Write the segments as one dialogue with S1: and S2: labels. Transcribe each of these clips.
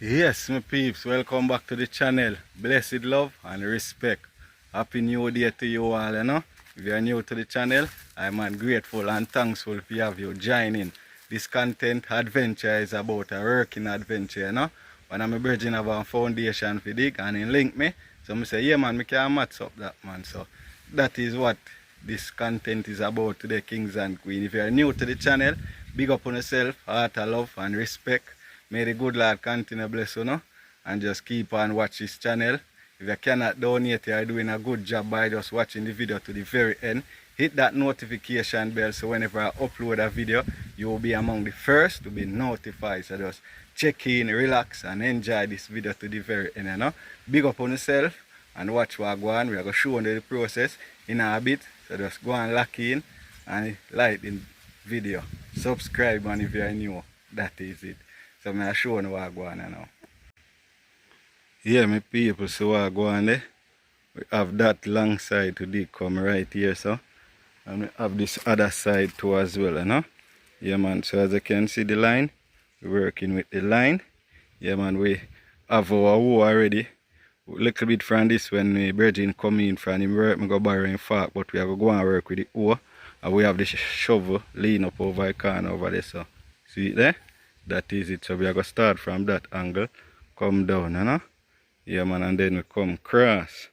S1: Yes, my peeps, welcome back to the channel. Blessed love and respect. Happy New Year to you all, you know. If you are new to the channel, I'm grateful and thankful to have you joining. This content adventure is about a working adventure, you know. When I'm a virgin of a foundation for dig and in link me. So I say, yeah man, I can match up that man. So that is what this content is about today, kings and queens. If you are new to the channel, big up on yourself, heart of love and respect. May the good Lord continue to bless you, know, and just keep on watch this channel. If you cannot donate, you are doing a good job by just watching the video to the very end. Hit that notification bell so whenever I upload a video, you will be among the first to be notified. So just check in, relax, and enjoy this video to the very end. You know? Big up on yourself and watch what go on. We are going to show you the process in a bit. So just go and lock in and like the video. Subscribe, and if you are new, that is it. So I'm showing you what go on now. Yeah, my people, so what go on there. We have that long side to dig come right here, so. And we have this other side too as well, you know. Yeah man, so as you can see the line, we're working with the line. Yeah man, we have our hoe already. A little bit from this when the virgin come in from him work, I go borrow him fork, but we have to go and work with the hoe. And we have the shovel lean up over the corner over there, so. See it there? That is it. So we are going to start from that angle, come down, you know. Yeah man, and then we come cross.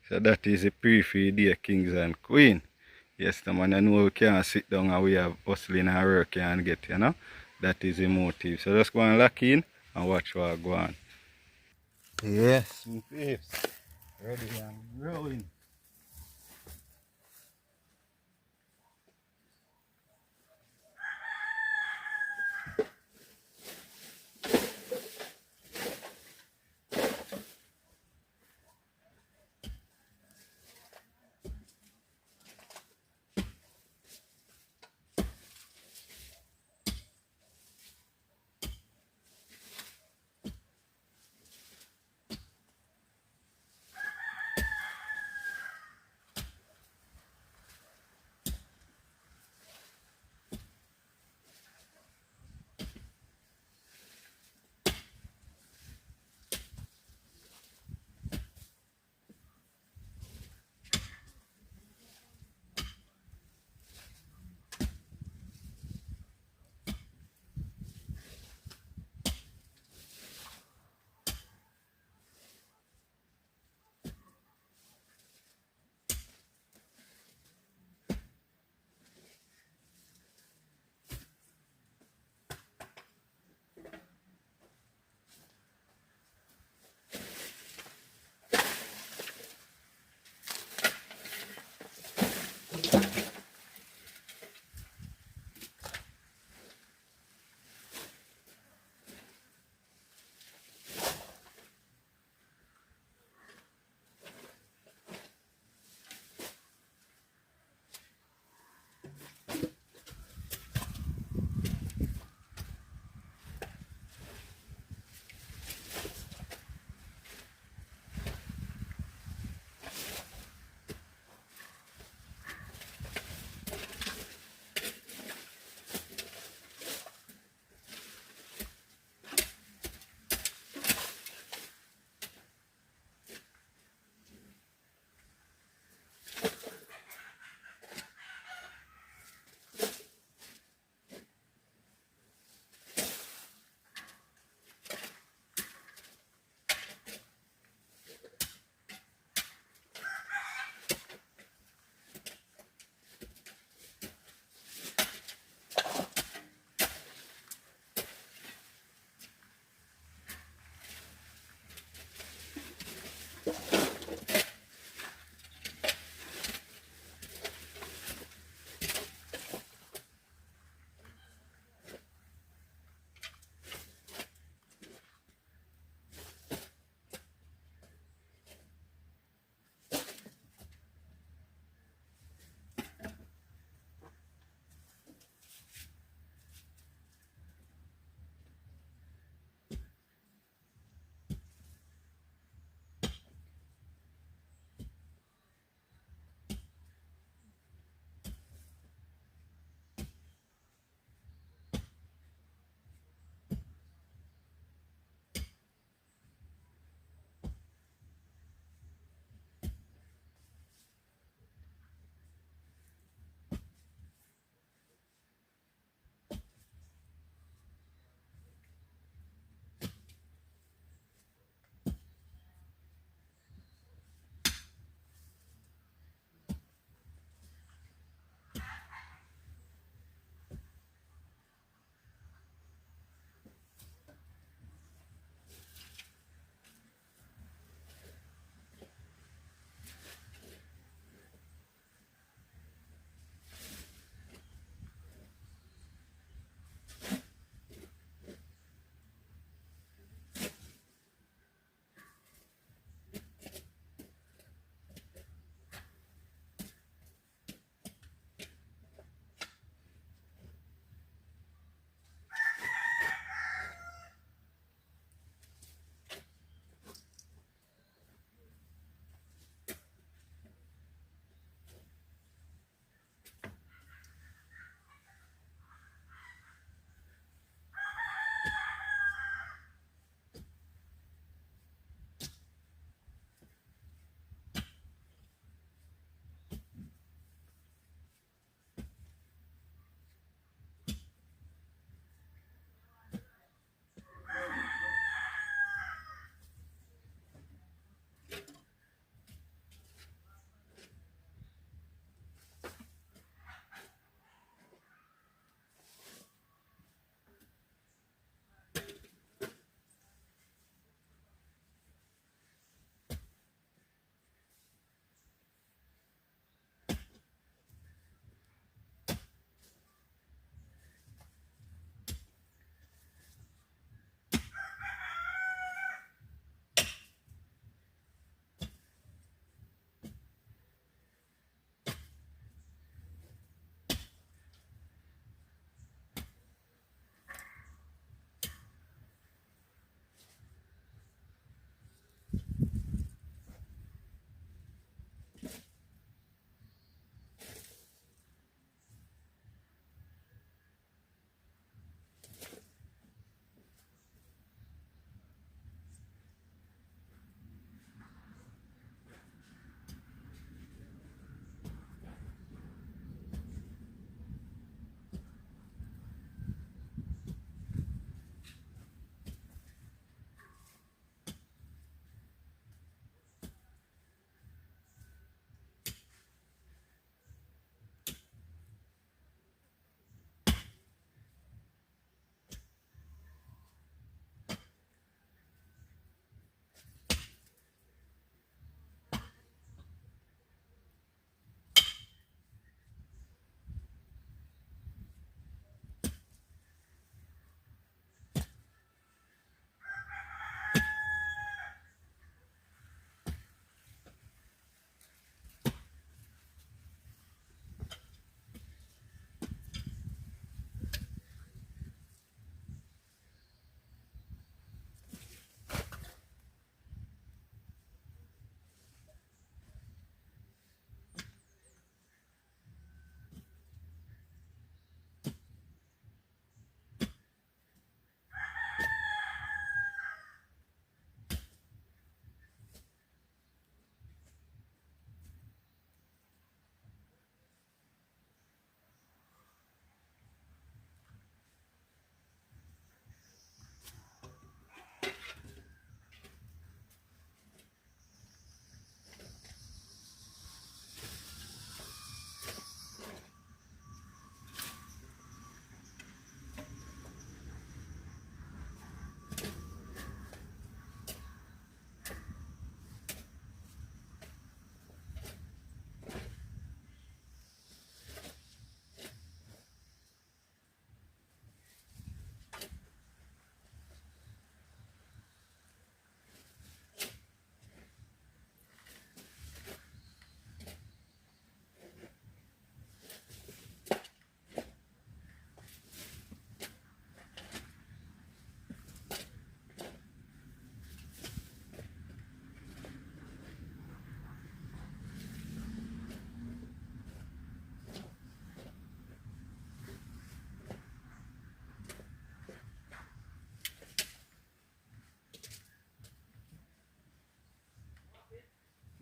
S1: So that is the pre-feed there, kings and queen. Yes, the man, I know we can't sit down and we have hustling and work and get, you know. That is the motive. So just go and lock in and watch what go on. Yes, my peeps. Ready and rolling.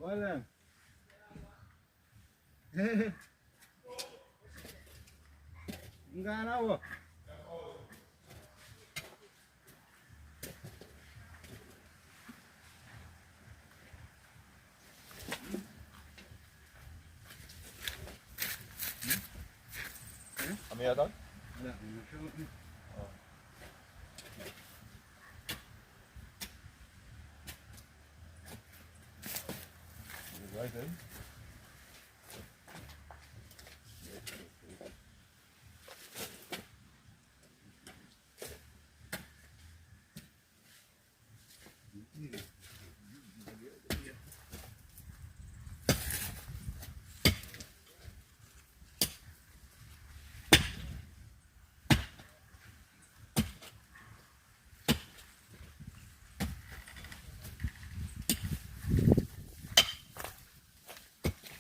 S1: Well then. Hey. Ngana wo.
S2: Am I done?
S1: Yeah, I'm sure.
S2: Right then.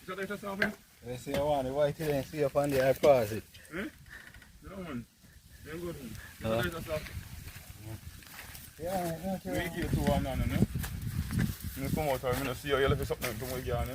S2: Is that like something?
S1: You see one, the white thing see up on the I pass it.
S2: Eh? No man. You're good.
S1: Huh?
S2: Is that stuff?
S1: Yeah,
S2: We give to one man, no? You come out here, I see how you left something to my girl, no?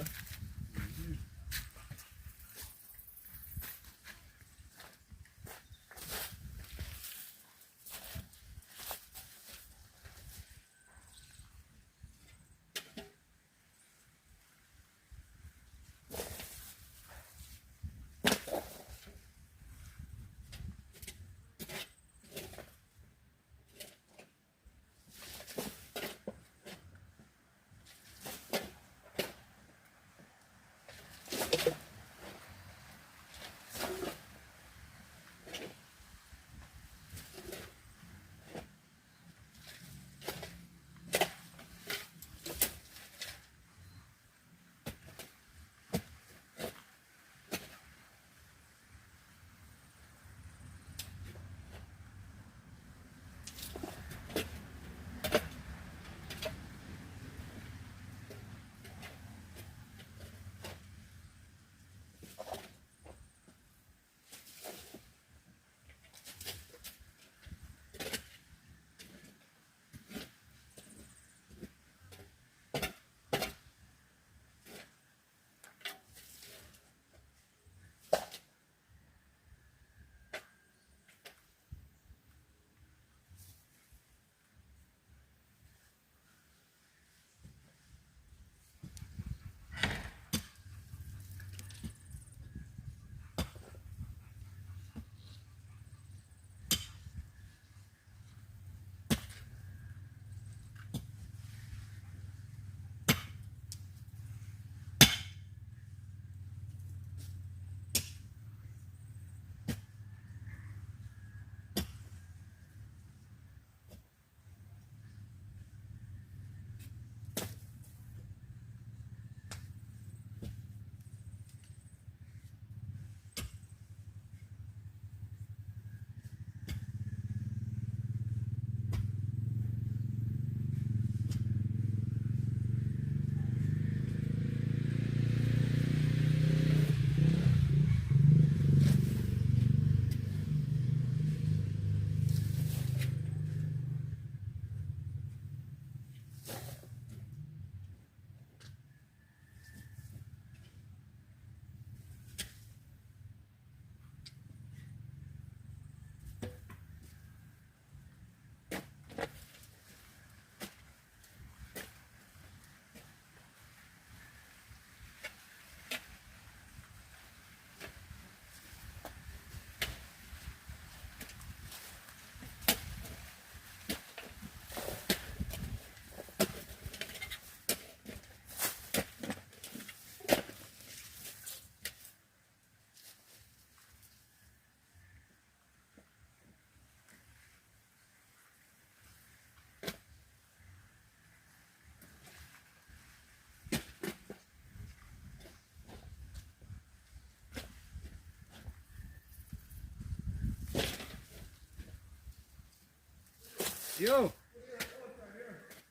S1: Yo.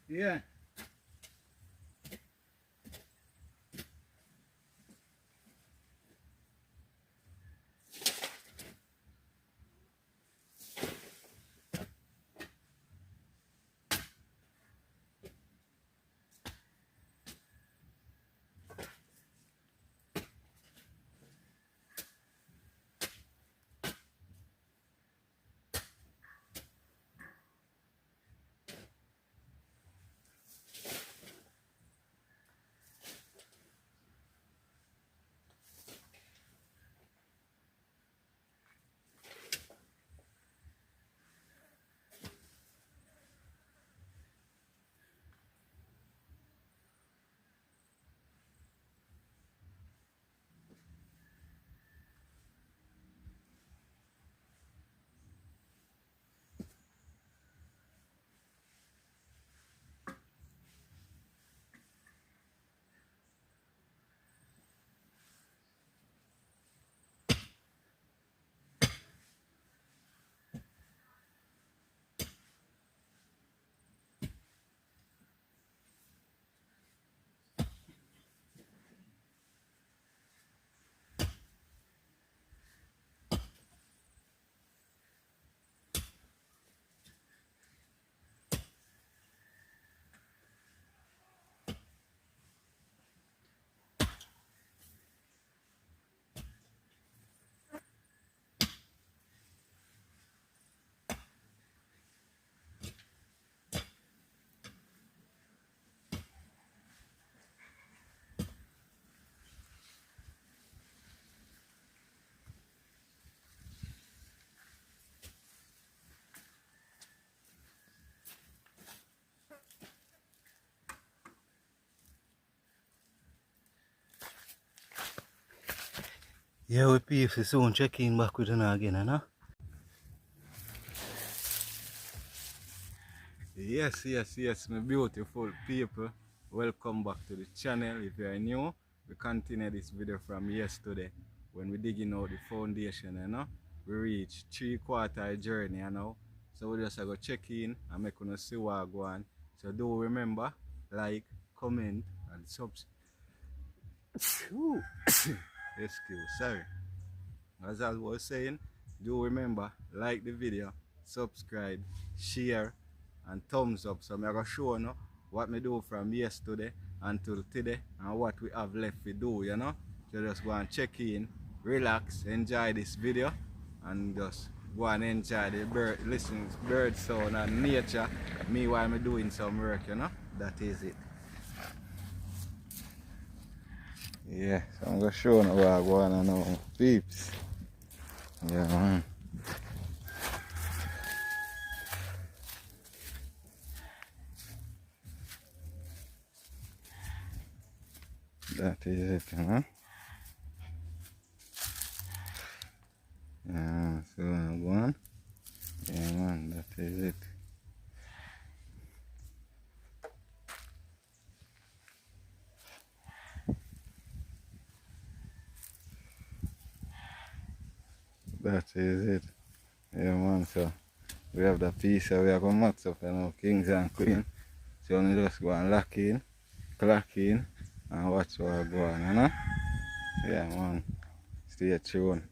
S1: Yeah. Yeah, we PFC soon check in back with you again, you know? Yes, my beautiful people. Welcome back to the channel. If you are new, we continue this video from yesterday when we digging out the foundation, you know. We reached 3/4 journey, you know. So we just go check in and make you see what go on. So do remember, like, comment, and subscribe. Excuse, sorry. As I was saying, do remember, like the video, subscribe, share, and thumbs up. So I'm going to show you what me do from yesterday until today and what we have left to do, you know. So just go and check in, relax, enjoy this video, and just go and enjoy the bird, listen to bird sound and nature, me while me doing some work, you know. That is it. Yeah, so I'm going to show you what I go on now, peeps. Yeah, man. That is it, huh? Yeah, so I'm going. Yeah, man, that is it. That is it. Yeah, man, so we have the piece we are going to match up, you know, kings and queens. So we just go and lock in, clock in, and watch what go on, you know? Yeah, man. Stay tuned.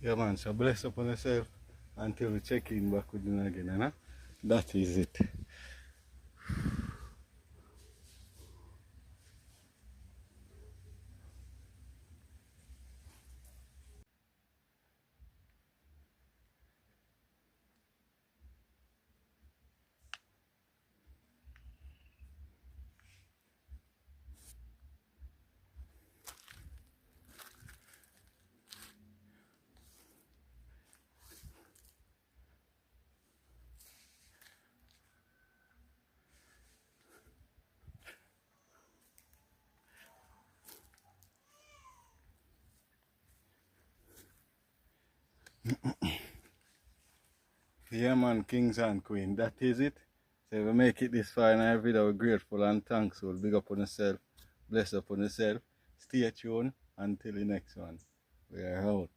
S1: Yeah man, so bless upon yourself until we check in back with you again, you know? That is it. Yeah man, kings and queen, that is it. So if we make it this far in our video, we're grateful and thankful. Big up on yourself, bless up on yourself. Stay tuned until the next one. We are out.